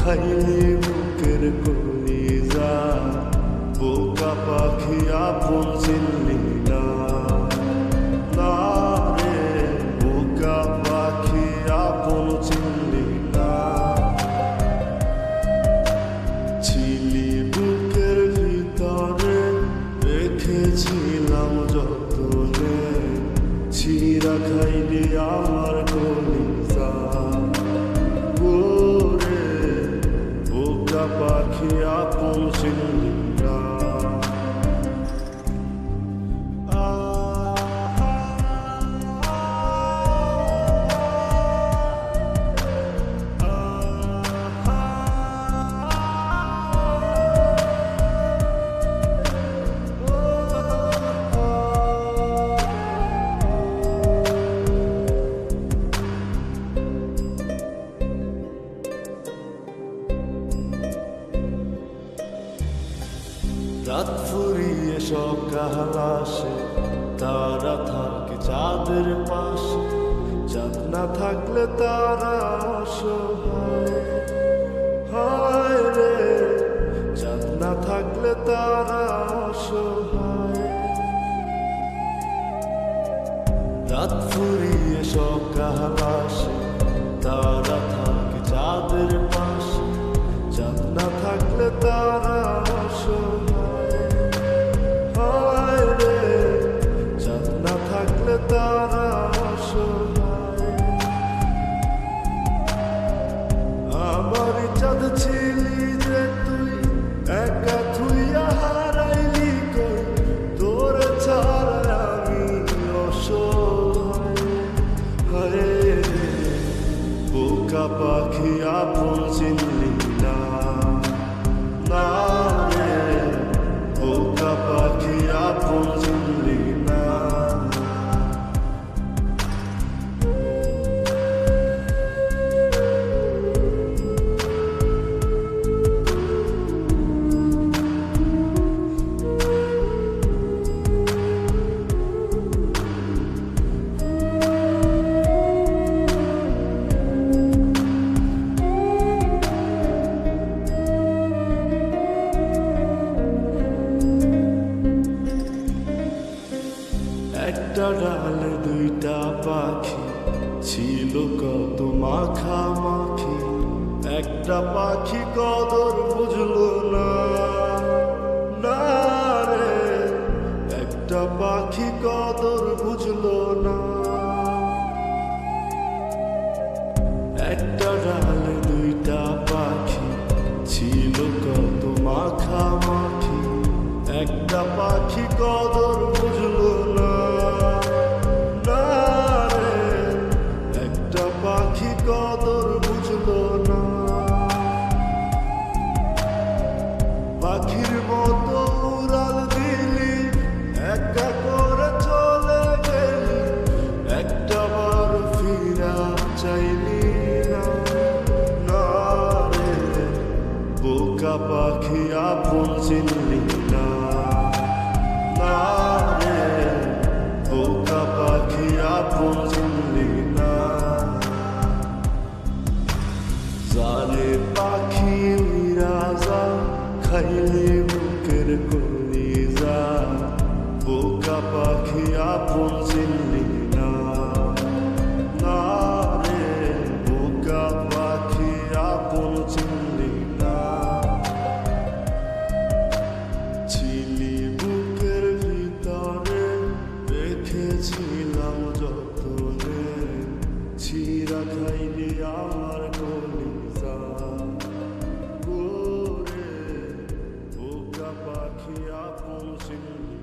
খাইলি বুকের কলিজা, বোকা পাখি আপন চিনলি না। না রে বোকা পাখি আপন চিনলি না। ছিলি বুকের ভিতরে রেখেছিলাম যতনে, ছিঁড়া খাইলি আমার কলিজা। ওরে বোকা পাখি আপন চিনলি না। রাত ফুরিয়ে সকাল আসে, তারা থাকে চাঁদের পাশে। চাঁদ না থাকলে তারা অসহায়, হায় রে চাঁদ না থাকলে তারা অসহায়। রাত ফুরিয়ে সকাল আসে, তারা থাকে চাঁদের পাশে। চাঁদ না থাকলে তারা অসহায়, হায় রে চাঁদ না থাকলে তারা অসহায়। আমার চাঁদ ছিলি যে তুই, একা থুইয়া হারাইলি কই। তোর ছাড়া আমি অসহায়, হায় রে বোকা পাখি আপন চিনলি না। না রে বোকা পাখি আপন চিনলি না। একটা ডালে দুইটা পাখি ছিল কত মাখামাখি। একটা পাখি কদর বুঝলো না। না রে একটা পাখি কদর বুঝলো না। একটা ডালে দুইটা পাখি ছিল কত মাখামাখি। একটা পাখি কদর বুঝলো না। না রে একটা পাখি কদর বুঝলো না। পাখির মতো উড়াল দিলি, একা করে চলে গেলি। একটা বার ফিরা চাইলি না। না রে বোকা পাখি আপন চিনলি না। না রে বোকা পাখি আপন চিনলি না। জানে পাখি উইরা যা, খাইলি বুকের কলিজা। বোকা পাখি আপন চিনলি না। না রে বোকা পাখি আপন চিনলি না। ছিলি বুকের ভিতরে রেখেছিলাম যতনে, ছিঁড়া খাইলি আমার কলিজা। ওরে বোকা পাখি আপন চিনলি